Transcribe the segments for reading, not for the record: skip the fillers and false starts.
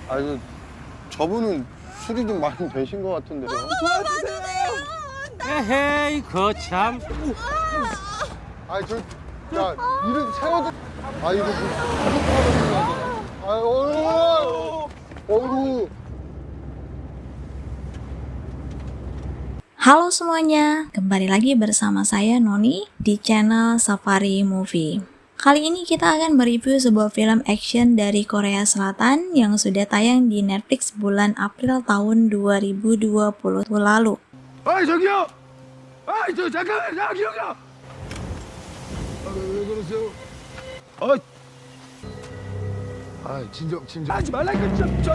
아니, 저분은 술이 좀 많이 되신 것 같은데요. 에헤이 거참. 아니, 야, 이름 세워도. 아, 이거 무슨 아유, 어이구. Halo semuanya, kembali lagi bersama saya Noni di channel Safari Movie. Kali ini kita akan mereview sebuah film action dari Korea Selatan yang sudah tayang di Netflix bulan April tahun 2020 lalu. 아이 저기요. 아이 저 잠깐만 저기요. 왜 그러세요? 진정. 하지 말라니까 저.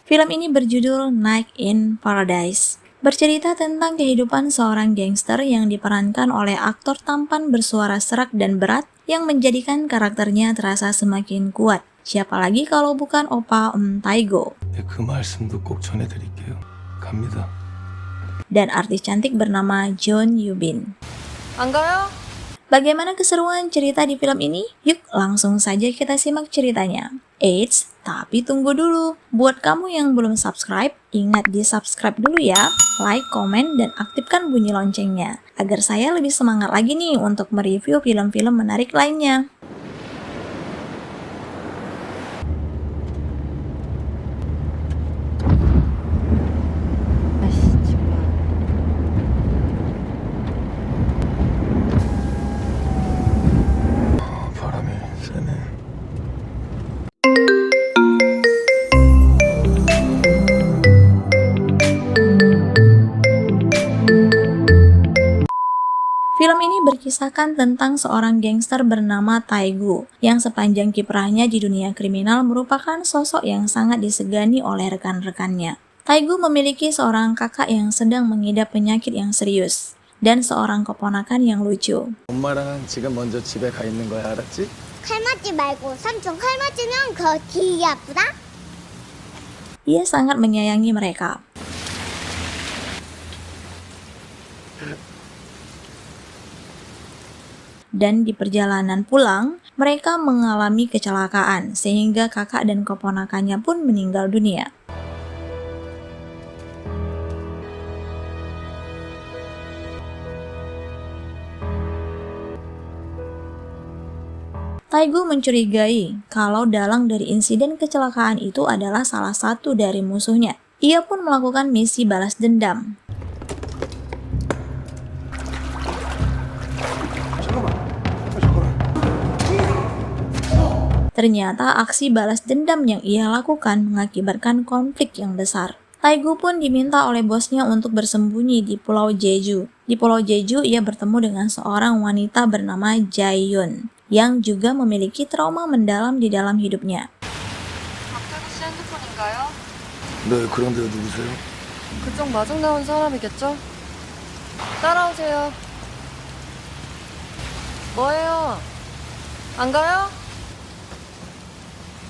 Film ini berjudul Night in Paradise. Bercerita tentang kehidupan seorang gangster yang diperankan oleh aktor tampan bersuara serak dan berat yang menjadikan karakternya terasa semakin kuat. Siapa lagi kalau bukan Oppa Taego. 네, 그 말씀도 꼭 전해드릴게요. 갑니다. Dan artis cantik bernama Jeon Yubin. 안 가요? Bagaimana keseruan cerita di film ini? Yuk langsung saja kita simak ceritanya. Eits, tapi tunggu dulu. Buat kamu yang belum subscribe, ingat di subscribe dulu ya. Like, komen, dan aktifkan bunyi loncengnya. Agar saya lebih semangat lagi nih untuk mereview film-film menarik lainnya. 바람이 세네. Film ini berkisahkan tentang seorang gangster bernama Taegu yang sepanjang kiprahnya di dunia kriminal merupakan sosok yang sangat disegani oleh rekan-rekannya. Taegu memiliki seorang kakak yang sedang mengidap penyakit yang serius dan seorang keponakan yang lucu. 엄마랑 지금 먼저 집에 가 있는 거야, 알았지? 칼 맞지 말고 삼촌 칼 맞으면 그 귀 아프다? Ia sangat menyayangi mereka. Dan di perjalanan pulang, mereka mengalami kecelakaan sehingga kakak dan keponakannya pun meninggal dunia. Taegu mencurigai kalau dalang dari insiden kecelakaan itu adalah salah satu dari musuhnya. Ia pun melakukan misi balas dendam. Ternyata aksi balas dendam yang ia lakukan mengakibatkan konflik yang besar. Taegu pun diminta oleh bosnya untuk bersembunyi di Pulau Jeju. Di Pulau Jeju, ia bertemu dengan seorang wanita bernama Jaehyun yang juga memiliki trauma mendalam di dalam hidupnya. 박태구 씨 핸드폰인가요? 네, 그런데 누구세요? 그쪽 마중 나온 사람이겠죠? 따라오세요. 뭐예요? 안 가요?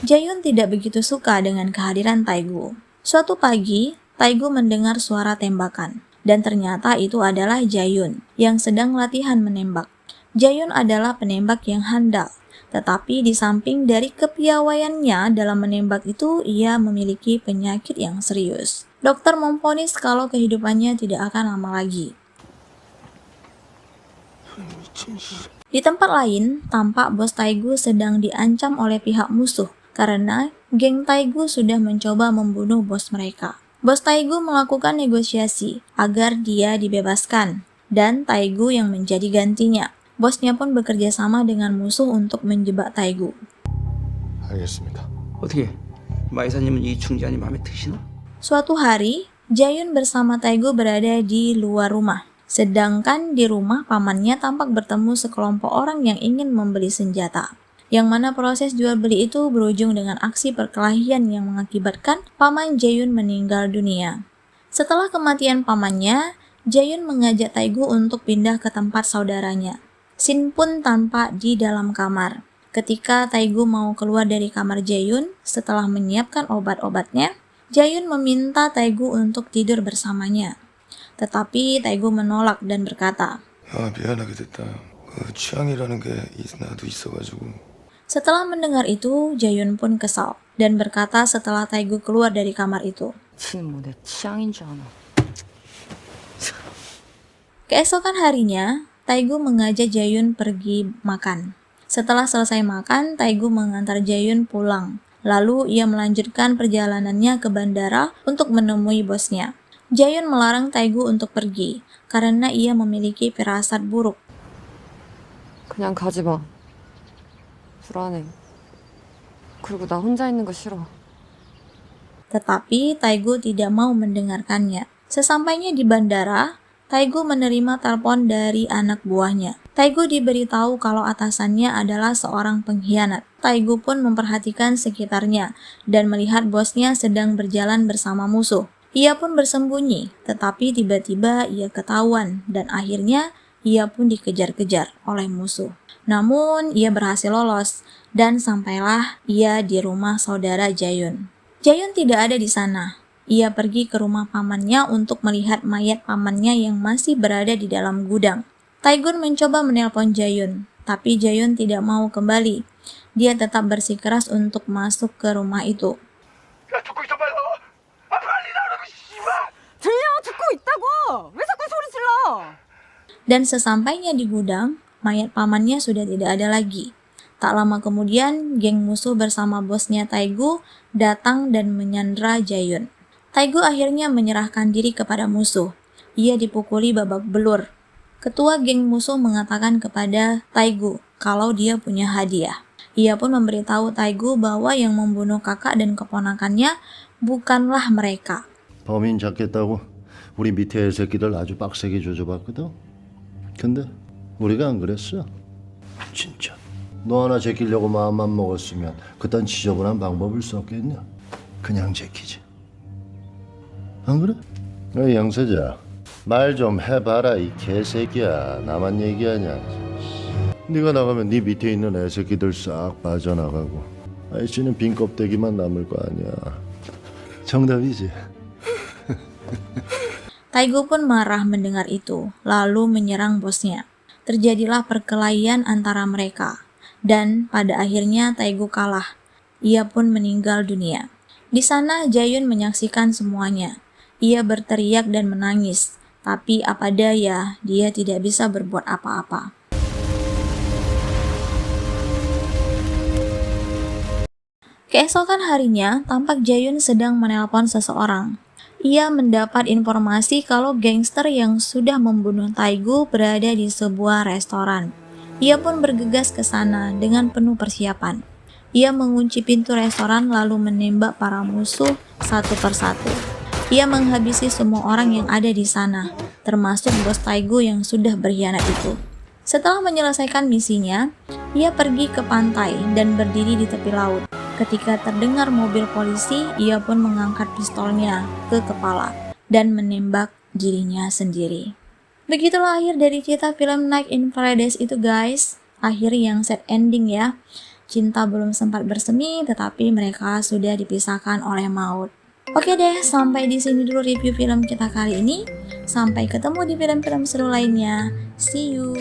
Jaehyun tidak begitu suka dengan kehadiran Taegu. Suatu pagi, Taegu mendengar suara tembakan, dan ternyata itu adalah Jaehyun yang sedang latihan menembak. Jaehyun adalah penembak yang handal, tetapi di samping dari kepiawaiannya dalam menembak itu, ia memiliki penyakit yang serius. Dokter memvonis kalau kehidupannya tidak akan lama lagi. Di tempat lain, tampak bos Taegu sedang diancam oleh pihak musuh karena geng Taegu sudah mencoba membunuh bos mereka. Bos Taegu melakukan negosiasi agar dia dibebaskan dan Taegu yang menjadi gantinya. Bosnya pun bekerja sama dengan musuh untuk menjebak Taegu. 알겠습니다. 어떻게 마이사님은 이 충전이 마음에 드시나? Suatu hari, Jaehyun bersama Taegu berada di luar rumah. Sedangkan di rumah pamannya tampak bertemu sekelompok orang yang ingin membeli senjata. Yang mana proses jual beli itu berujung dengan aksi perkelahian yang mengakibatkan paman Jaehyun meninggal dunia. Setelah kematian pamannya, Jaehyun mengajak Taegu untuk pindah ke tempat saudaranya. Shin pun tampak di dalam kamar. Ketika Taegu mau keluar dari kamar Jaehyun setelah menyiapkan obat-obatnya, Jaehyun meminta Taegu untuk tidur bersamanya. Tetapi Taegu menolak dan berkata, 야, 미안하게 됐다. 그 취향이라는 게 나도 있어가지고. Setelah mendengar itu, Jaehyun pun kesal dan berkata setelah Taegu keluar dari kamar itu. 지는 뭐내 취향인 줄 아나. Keesokan harinya, Taegu mengajak Jaehyun pergi makan. Setelah selesai makan, Taegu mengantar Jaehyun pulang. Lalu ia melanjutkan perjalanannya ke bandara untuk menemui bosnya. Jaehyun melarang Taegu untuk pergi karena ia memiliki firasat buruk. 그냥 가지 마. 불안해. 그리고 나 혼자 있는 거 싫어. Tetapi Taegu tidak mau mendengarkannya. Sesampainya di bandara, Taegu menerima telepon dari anak buahnya. Taegu diberitahu kalau atasannya adalah seorang pengkhianat. Taegu pun memperhatikan sekitarnya dan melihat bosnya sedang berjalan bersama musuh. Ia pun bersembunyi, tetapi tiba-tiba ia ketahuan dan akhirnya ia pun dikejar-kejar oleh musuh. Namun ia berhasil lolos dan sampailah ia di rumah saudara Jaehyun. Jaehyun tidak ada di sana. Ia pergi ke rumah pamannya untuk melihat mayat pamannya yang masih berada di dalam gudang. Taegun mencoba menelpon Jaehyun, tapi Jaehyun tidak mau kembali. Dia tetap bersikeras untuk masuk ke rumah itu. 야, 듣고 있어, 빨리. 빨리 나오라고, 씨발! 들려! 듣고 있다고! 왜 자꾸 소리 질러! Dan sesampainya di gudang, mayat pamannya sudah tidak ada lagi. Tak lama kemudian, geng musuh bersama bosnya Taegu datang dan menyandra Jaehyun. Taegu akhirnya menyerahkan diri kepada musuh. Ia dipukuli babak belur. Ketua geng musuh mengatakan kepada Taegu kalau dia punya hadiah. Ia pun memberitahu Taegu bahwa yang membunuh kakak dan keponakannya bukanlah mereka. 범인 잡겠다고 우리 밑에 애새끼들 아주 빡세게 조져봤거든. 근데 우리가 안 그랬어. 진짜. 너 하나 제끼려고 마음만 먹었으면 그딴 지저분한 방법을 썼겠냐? 그냥 제끼지. 안 그래? 야, 양세자, 말 좀 해봐라 이 개새끼야. 나만 얘기하냐? 네가 나가면 네 밑에 있는 애새끼들 싹 빠져나가고 아이씨는 빈 껍데기만 남을 거 아니야. 정답이지. Taegu pun marah mendengar itu, lalu menyerang bosnya. Terjadilah perkelahian antara mereka. Dan pada akhirnya Taegu kalah. Ia pun meninggal dunia. Di sana Jaehyun menyaksikan semuanya. Ia berteriak dan menangis. Tapi apa daya, dia tidak bisa berbuat apa-apa. Keesokan harinya, tampak Jaehyun sedang menelpon seseorang. Ia mendapat informasi kalau gangster yang sudah membunuh Taegu berada di sebuah restoran. Ia pun bergegas ke sana dengan penuh persiapan. Ia mengunci pintu restoran lalu menembak para musuh satu persatu. Ia menghabisi semua orang yang ada di sana, termasuk bos Taegu yang sudah berkhianat itu. Setelah menyelesaikan misinya, ia pergi ke pantai dan berdiri di tepi laut. Ketika terdengar mobil polisi, ia pun mengangkat pistolnya ke kepala dan menembak dirinya sendiri. Begitulah akhir dari cerita film Night in Paradise itu guys. Akhir yang sad ending ya. Cinta belum sempat bersemi tetapi mereka sudah dipisahkan oleh maut. Oke deh, sampai di sini dulu review film kita kali ini. Sampai ketemu di film-film seru lainnya. See you.